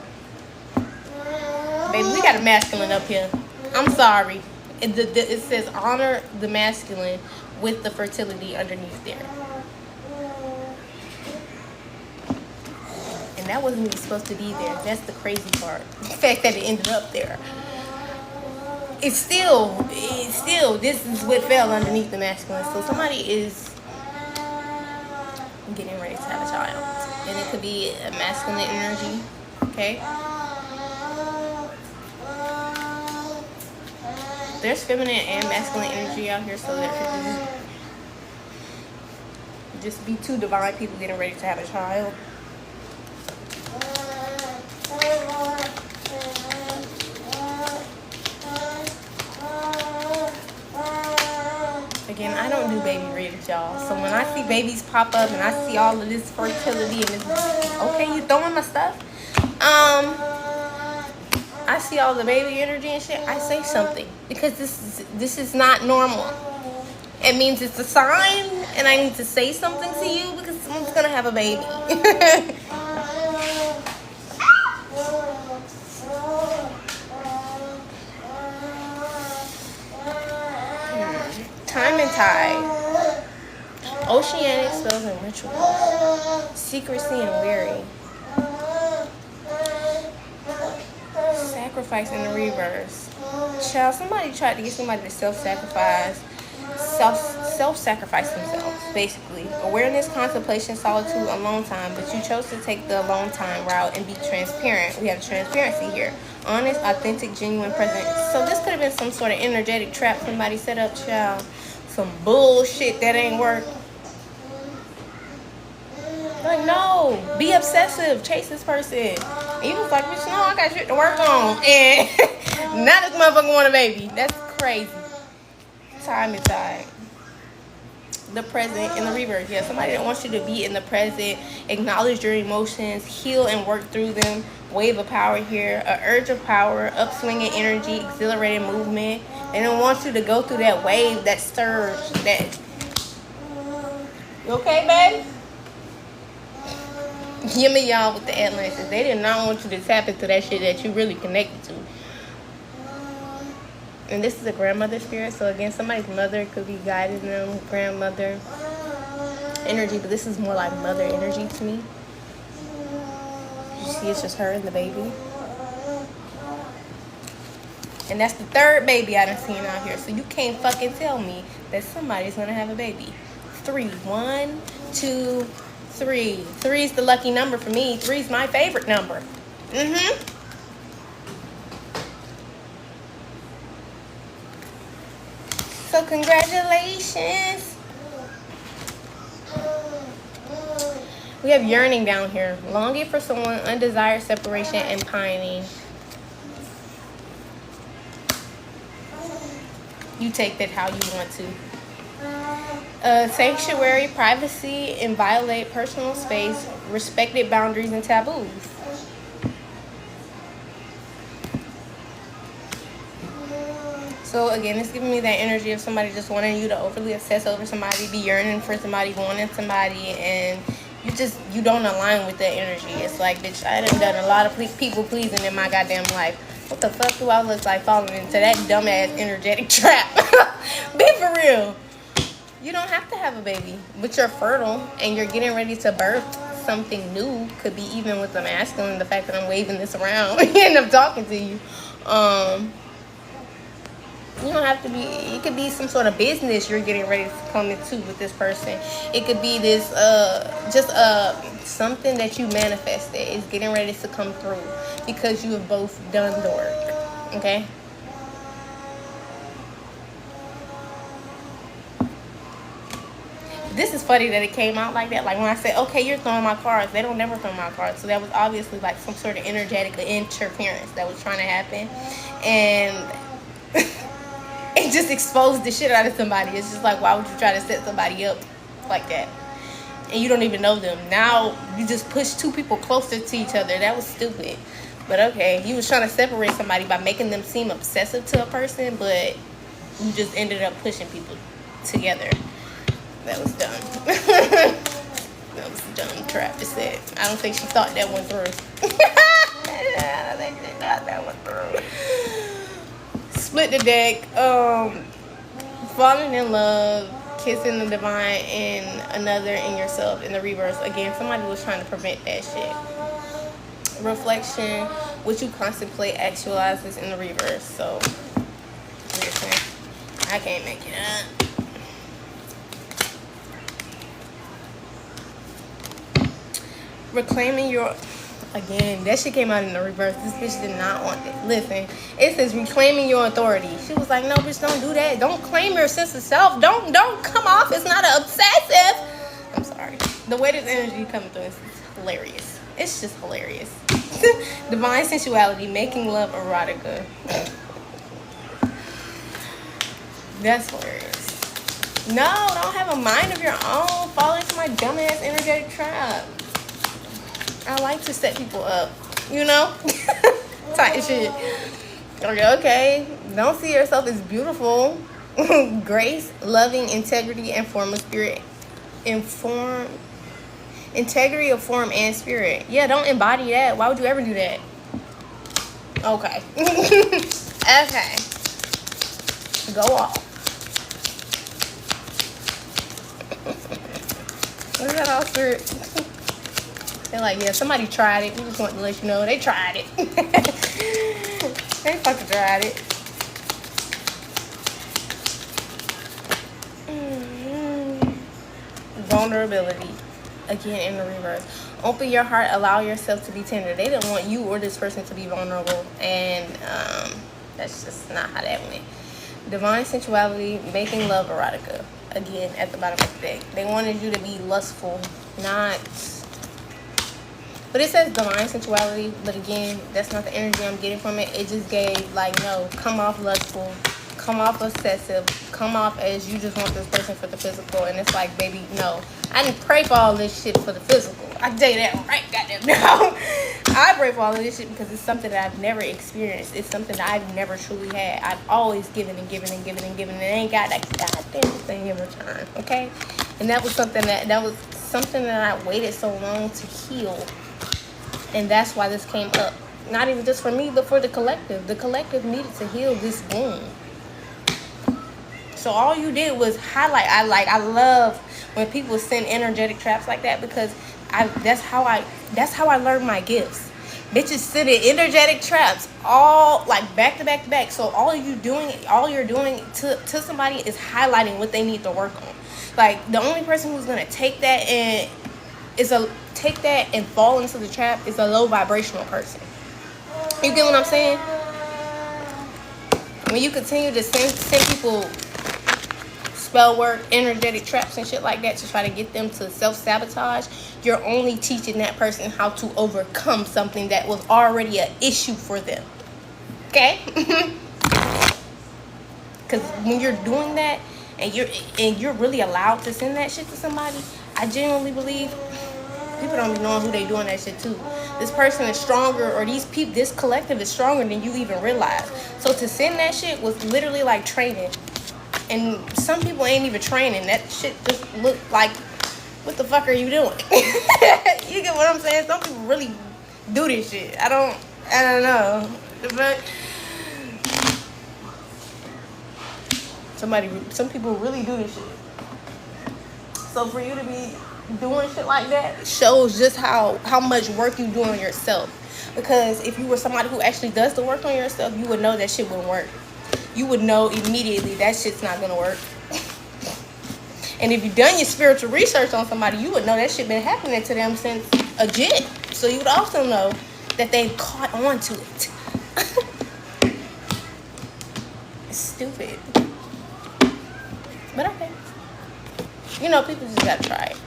Baby, we got a masculine up here. I'm sorry. It says honor the masculine with the fertility underneath there. And that wasn't even supposed to be there. That's the crazy part. The fact that it ended up there. It's still, this is what fell underneath the masculine. So somebody is getting ready to have a child. And it could be a masculine energy, okay? There's feminine and masculine energy out here, so there could just be two divine people getting ready to have a child. Again, I don't do baby readings, y'all. So when I see babies pop up and I see all of this fertility and this, okay, you throwing my stuff. I see all the baby energy and shit. I say something because this is not normal. It means it's a sign, and I need to say something to you because someone's gonna have a baby. Time and tide. Oceanic spells and rituals. Secrecy and weary. Sacrifice in the reverse. Child, somebody tried to get somebody to self-sacrifice themselves, basically. Awareness, contemplation, solitude, alone time, but you chose to take the alone time route and be transparent. We have transparency here. Honest, authentic, genuine, present. So this could have been some sort of energetic trap somebody set up, child. Some bullshit that ain't work. Like, no, be obsessive, chase this person. And you was like, bitch, no, I got shit to work on. And now this motherfucker want a baby. That's crazy. Time and tide. The present and the reverse. Yeah, somebody that wants you to be in the present, acknowledge your emotions, heal and work through them. Wave of power here. A urge of power, upswinging energy, exhilarating movement. They don't want you to go through that wave, that surge, that... You okay, babe? Give me y'all with the Atlantis. They did not want you to tap into that shit that you really connected to. And this is a grandmother spirit. So again, somebody's mother could be guiding them. Grandmother energy. But this is more like mother energy to me. You see, it's just her and the baby. And that's the third baby I done seen out here. So you can't fucking tell me that somebody's gonna have a baby. 3. 1, 2, 3. 3 is the lucky number for me. 3 is my favorite number. So congratulations. We have yearning down here. Longing for someone, undesired separation, and pining. You take that how you want to. Sanctuary, privacy, inviolate personal space, respected boundaries and taboos. So again, it's giving me that energy of somebody just wanting you to overly obsess over somebody, be yearning for somebody, wanting somebody, and you don't align with that energy. It's like, bitch, I done a lot of people pleasing in my goddamn life. What the fuck do I look like falling into that dumbass energetic trap? Be for real. You don't have to have a baby, but you're fertile and you're getting ready to birth something new. Could be even with the masculine, the fact that I'm waving this around and I'm talking to you. You don't have to be, it could be some sort of business you're getting ready to come into with this person. It could be this, something that you manifested is getting ready to come through because you have both done the work. Okay? This is funny that it came out like that. Like when I said, okay, you're throwing my cards, they don't never throw my cards. So that was obviously like some sort of energetic interference that was trying to happen. And it just exposed the shit out of somebody. It's just like, why would you try to set somebody up like that? And you don't even know them. Now you just push two people closer to each other. That was stupid. But okay, you was trying to separate somebody by making them seem obsessive to a person, but you just ended up pushing people together. That was dumb. That was dumb, Travis said. I don't think she thought that one through. I don't think she thought that one through. Split the deck. Falling in love, kissing the divine, and another in yourself in the reverse. Again, somebody was trying to prevent that shit. Reflection, what you contemplate actualizes in the reverse. So, listen, I can't make it up. Reclaiming your, again, that shit came out in the reverse. This bitch did not want it. Listen, it says reclaiming your authority. She was like, no, bitch, don't do that. Don't claim your sense of self. Don't come off. It's not an obsessive. I'm sorry. The way this energy coming through is hilarious. It's just hilarious. Divine sensuality, making love erotica. That's hilarious. No, don't have a mind of your own. Fall into my dumbass energetic trap. I like to set people up, you know? Type shit. Okay. Don't see yourself as beautiful. Grace, loving, integrity, and form of spirit. Integrity of form and spirit. Yeah, don't embody that. Why would you ever do that? Okay. Okay. Go off. Is that all spirit? They're like, yeah, somebody tried it. We just want to let you know they tried it. They fucking tried it. Vulnerability. Again, in the reverse. Open your heart. Allow yourself to be tender. They didn't want you or this person to be vulnerable. And that's just not how that went. Divine sensuality. Making love erotica. Again, at the bottom of the deck. They wanted you to be lustful. Not... But it says divine sensuality, but again, that's not the energy I'm getting from it. It just gave, like, no, come off lustful, come off obsessive, come off as you just want this person for the physical. And it's like, baby, no. I didn't pray for all this shit for the physical. I tell you that right goddamn now. I pray for all of this shit because it's something that I've never experienced. It's something that I've never truly had. I've always given and given and given and given, and ain't got that goddamn thing in return, okay? And that was something that I waited so long to heal. And that's why this came up. Not even just for me, but for the collective. The collective needed to heal this wound. So all you did was highlight. I love when people send energetic traps like that because that's how I learned my gifts. Bitches sending energetic traps all like back to back to back. So all you're doing to somebody is highlighting what they need to work on. Like the only person who's gonna take that and fall into the trap is a low vibrational person. You get what I'm saying? When you continue to send people spell work, energetic traps and shit like that to try to get them to self-sabotage, you're only teaching that person how to overcome something that was already an issue for them. Okay? Because when you're doing that and you're really allowed to send that shit to somebody, I genuinely believe people don't even know who they doing that shit to. This person is stronger, or this collective is stronger than you even realize. So to send that shit was literally like training. And some people ain't even training. That shit just look like, what the fuck are you doing? You get what I'm saying? Some people really do this shit. I don't know. But some people really do this shit. So for you to be doing shit like that shows just how much work you do on yourself. Because if you were somebody who actually does the work on yourself, you would know that shit wouldn't work. You would know immediately that shit's not gonna work. And if you've done your spiritual research on somebody, you would know that shit been happening to them since a jit. So you would also know that they caught on to it. It's stupid. But okay. You know, people just gotta try it.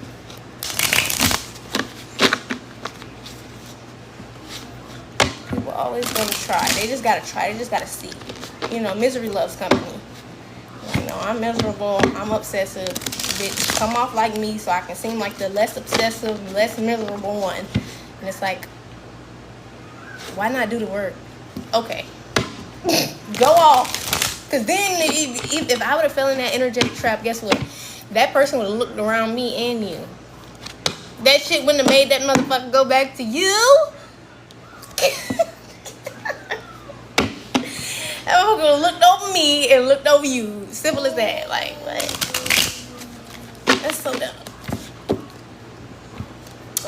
People always gonna try. They just gotta try. They just gotta see. You know, misery loves company. You know, I'm miserable. I'm obsessive. Bitch, come off like me so I can seem like the less obsessive, less miserable one. And it's like, why not do the work? Okay. Go off. Because then if I would have fell in that energetic trap, guess what? That person would have looked around me and you. That shit wouldn't have made that motherfucker go back to you. That motherfucker would have looked over me and looked over you. Simple as that. Like, what? That's so dumb.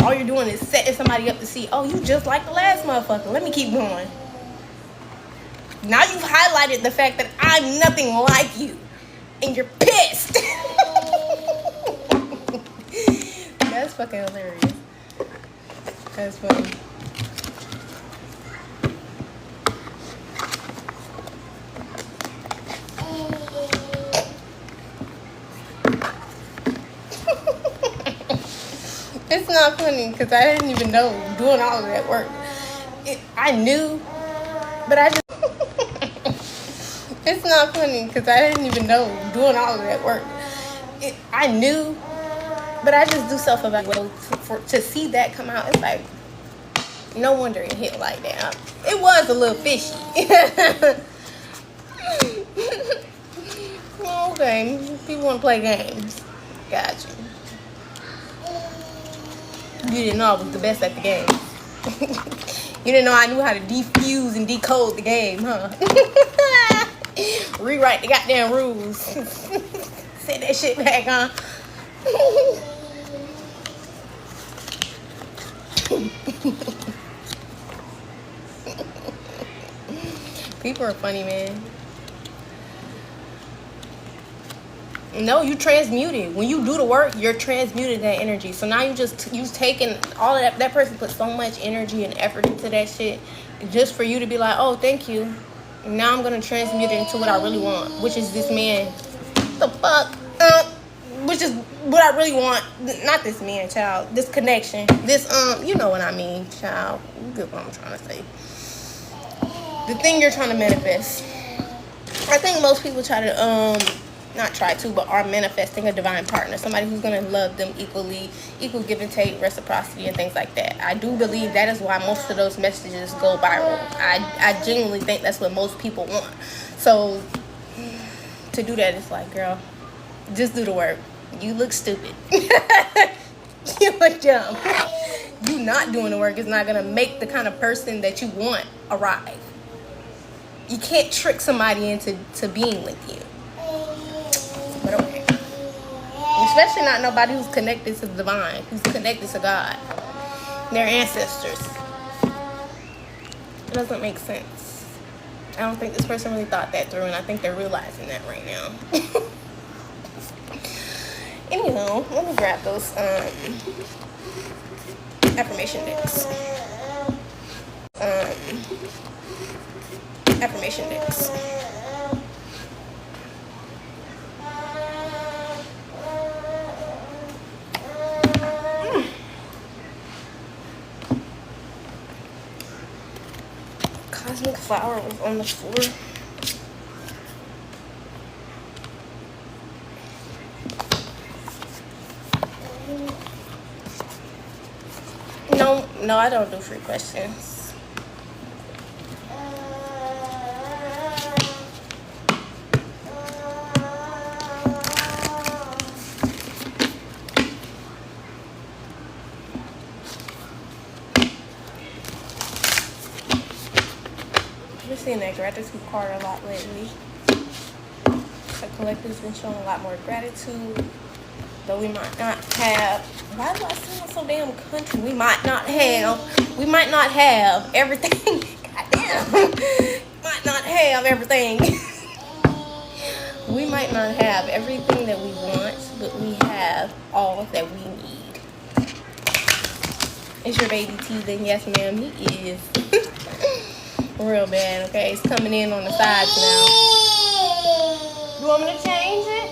All you're doing is setting somebody up to see, oh, you just like the last motherfucker. Let me keep going. Now you've highlighted the fact that I'm nothing like you. And you're pissed. That's fucking hilarious. That's funny. It's not funny because I didn't even know doing all of that work. I knew, but I just... It's not funny because I didn't even know doing all of that work. I knew, but I just do self-evaluation to see that come out. It's like, no wonder it hit like that. It was a little fishy. Okay, people want to play games. Got you. You didn't know I was the best at the game. You didn't know I knew how to defuse and decode the game, huh? Rewrite the goddamn rules. Set that shit back, huh? People are funny, man. No, you transmuted. When you do the work, you're transmuting that energy. So now you've taken all of that. That person put so much energy and effort into that shit just for you to be like, oh, thank you. Now I'm gonna transmute it into what I really want, which is this man. The fuck? Which is what I really want. Not this man, child. This connection. This, you know what I mean, child. You get what I'm trying to say. The thing you're trying to manifest. I think most people try to, not try to, but are manifesting a divine partner. Somebody who's gonna love them equally, equal give and take, reciprocity, and things like that. I do believe that is why most of those messages go viral. I genuinely think that's what most people want. So to do that, it's like, girl, just do the work. You look stupid. You look dumb. You not doing the work is not gonna make the kind of person that you want arrive. You can't trick somebody into being with you. But okay. Especially not nobody who's connected to the divine, who's connected to God, their ancestors. It doesn't make sense. I don't think this person really thought that through, and I think they're realizing that right now. Anyhow, let me grab those affirmation decks. Affirmation decks. Cosmic flower was on the floor. No, I don't do free questions. I've been seeing that gratitude card a lot lately. The collective's been showing a lot more gratitude. Though we might not have, why do I sound so damn country? We might not have everything. Goddamn. Might not have everything. We might not have everything that we want, but we have all that we need. It's your baby Tegan. Yes, ma'am, he is. Real bad, okay? It's coming in on the sides now. You want me to change it?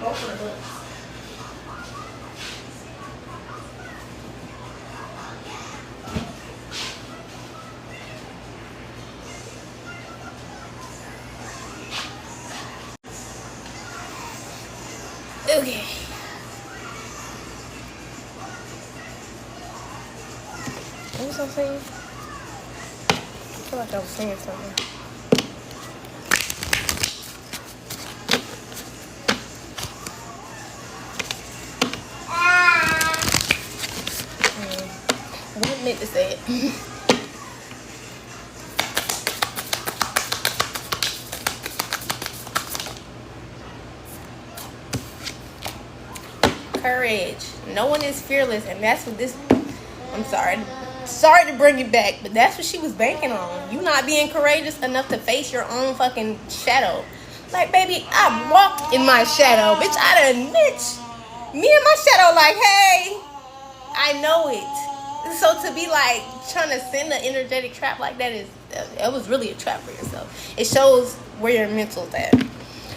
Both of the books. Okay. What was I saying? I feel like I was saying something. What meant to say it? Courage. No one is fearless, and that's what this. I'm sorry to bring it back, but that's what she was banking on. You not being courageous enough to face your own fucking shadow. Like, baby, I walked in my shadow, bitch. I done, bitch. Me and my shadow, like, hey, I know it. So to be like trying to send an energetic trap like that it was really a trap for yourself. It shows where your mental's at.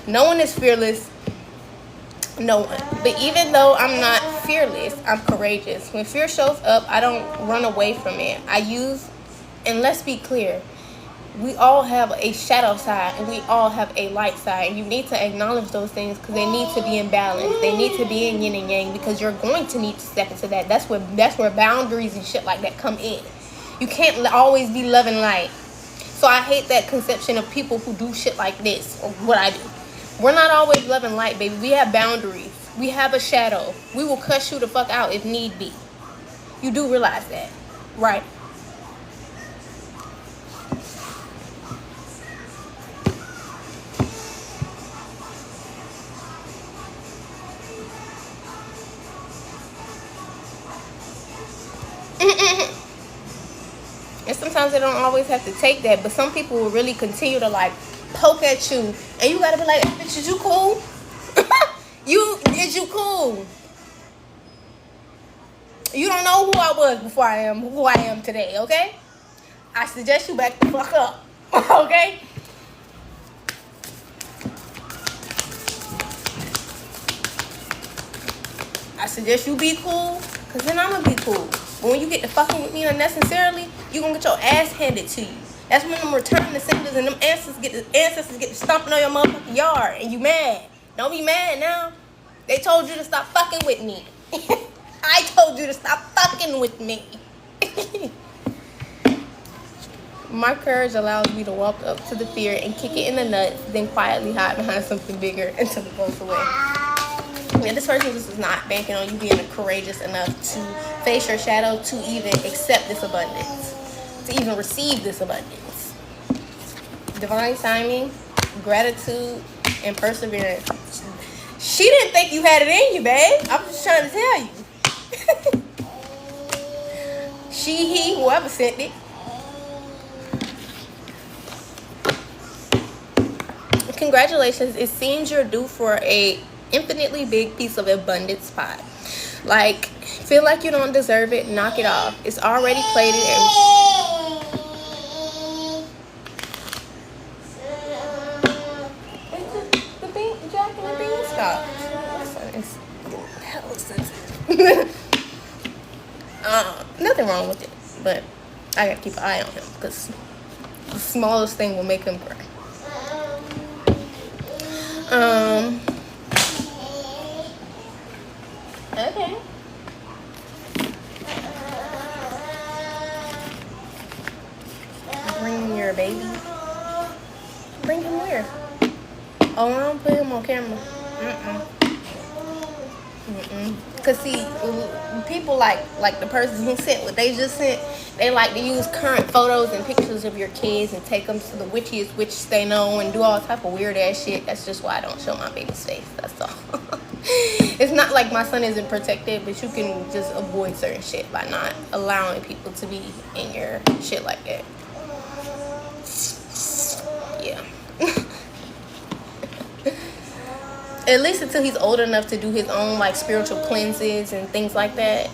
No one is fearless. No one. But even though I'm not fearless, I'm courageous. When fear shows up, I don't run away from it. And let's be clear, we all have a shadow side and we all have a light side. And you need to acknowledge those things because they need to be in balance. They need to be in yin and yang because you're going to need to step into that. That's where boundaries and shit like that come in. You can't always be love and light. So I hate that conception of people who do shit like this or what I do. We're not always love and light, baby. We have boundaries. We have a shadow. We will cuss you the fuck out if need be. You do realize that, right? And sometimes they don't always have to take that, but some people will really continue to like poke at you, and you gotta be like, bitch, is you cool? Is you cool? You don't know who I was before I am who I am today, okay? I suggest you back the fuck up, okay? I suggest you be cool, cause then I'ma be cool. But when you get to fucking with me unnecessarily, you gonna get your ass handed to you. That's when them returning the senders and them ancestors get to stomping on your motherfucking yard, and you mad. Don't be mad now. They told you to stop fucking with me. I told you to stop fucking with me. My courage allows me to walk up to the fear and kick it in the nuts, then quietly hide behind something bigger until it goes away. And this person just is not banking on you being courageous enough to face your shadow, to even accept this abundance, to even receive this abundance. Divine timing, gratitude, and perseverance. She didn't think you had it in you, babe. I'm just trying to tell you. She, he, whoever sent it. Congratulations. It seems you're due for a infinitely big piece of abundance pie. Like, feel like you don't deserve it, knock it off. It's already plated Jack and the Beanstalk. It's hella sensitive. Nothing wrong with it, but I gotta keep an eye on him because the smallest thing will make him cry. Okay. Bring your baby. Bring him where? Oh, I don't put him on camera. Cause see, people like the person who sent what they just sent, they like to use current photos and pictures of your kids and take them to the witchiest witch they know and do all type of weird ass shit. That's just why I don't show my baby's face. That's all. It's not like my son isn't protected, but you can just avoid certain shit by not allowing people to be in your shit like that. Yeah. At least until he's old enough to do his own like spiritual cleanses and things like that.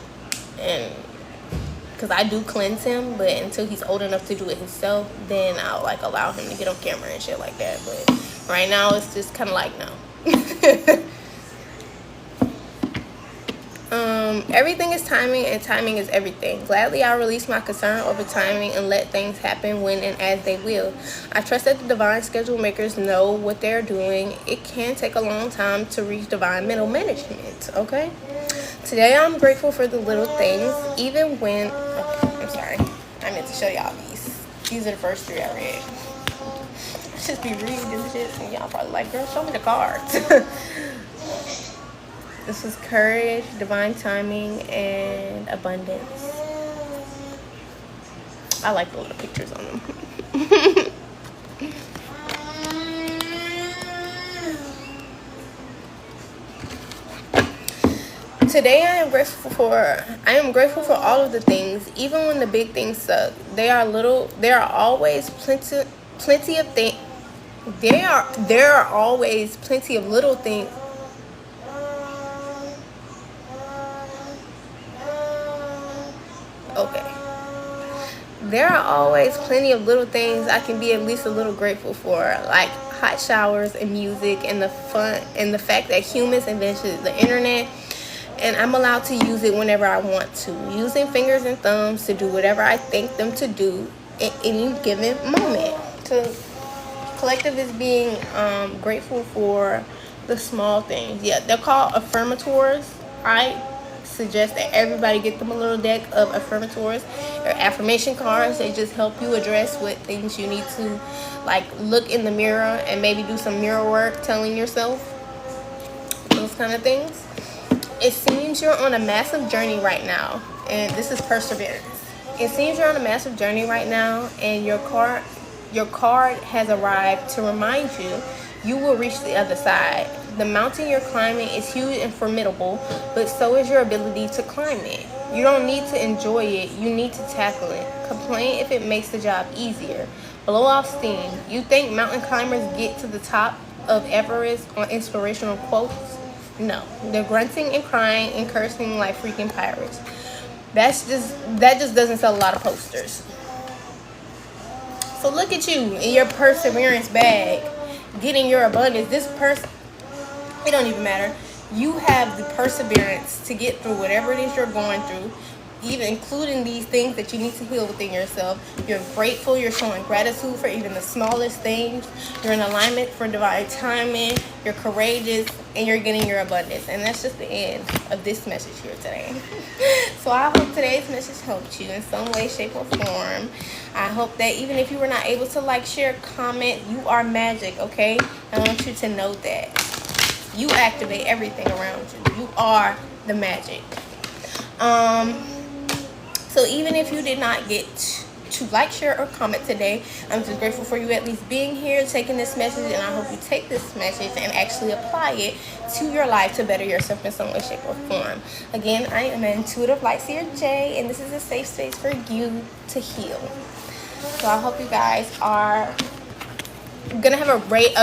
And because I do cleanse him, but until he's old enough to do it himself, then I'll like allow him to get on camera and shit like that. But right now it's just kind of like no. Everything is timing, and timing is everything. Gladly I'll release my concern over timing and let things happen when and as they will. I trust that the divine schedule makers know what they're doing. It can take a long time to reach divine middle management, okay? Today I'm grateful for the little things, even when... Okay, I'm sorry. I meant to show y'all these. These are the first 3 I read. I just be reading this shit, and y'all probably like, girl, show me the cards. This is courage, divine timing, and abundance. I like the little pictures on them. Today I am grateful for all of the things, even when the big things suck. There are always plenty of things. There are always plenty of little things. Okay. There are always plenty of little things I can be at least a little grateful for, like hot showers and music and the fun and the fact that humans invented the internet, and I'm allowed to use it whenever I want to, using fingers and thumbs to do whatever I think them to do at any given moment. So collective is being grateful for the small things. Yeah, they're called affirmators. I suggest that everybody get them a little deck of affirmators or affirmation cards. They just help you address what things you need to like look in the mirror and maybe do some mirror work, telling yourself those kind of things. It seems you're on a massive journey right now, and this is perseverance. It seems you're on a massive journey right now, and your card has arrived to remind you will reach the other side. The mountain you're climbing is huge and formidable, but so is your ability to climb it. You don't need to enjoy it, you need to tackle it. Complain if it makes the job easier. Blow off steam. You think mountain climbers get to the top of Everest on inspirational quotes? No, they're grunting and crying and cursing like freaking pirates. That just doesn't sell a lot of posters. So look at you in your perseverance bag, getting your abundance. It don't even matter. You have the perseverance to get through whatever it is you're going through, even including these things that you need to heal within yourself. You're grateful. You're showing gratitude for even the smallest things. You're in alignment for divine timing. You're courageous, and you're getting your abundance. And that's just the end of this message here today. So I hope today's message helped you in some way, shape, or form. I hope that even if you were not able to like, share, comment, you are magic, okay? I want you to know that. You activate everything around you. You are the magic. So even if you did not get to like, share, or comment today, I'm just grateful for you at least being here, taking this message, and I hope you take this message and actually apply it to your life to better yourself in some way, shape, or form. Again, I am an intuitive light seer J, and this is a safe space for you to heal. So I hope you guys are gonna have a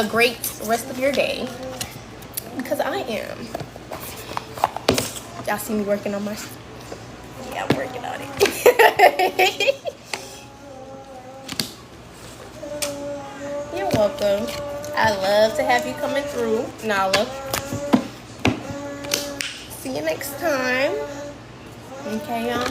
great rest of your day, because I am. Y'all see me working on my... Yeah, I'm working on it. You're welcome. I love to have you coming through, Nala. See you next time. Okay, y'all.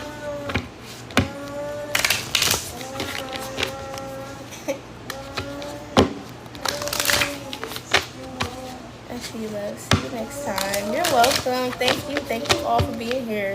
See you next time. You're welcome. Thank you all for being here.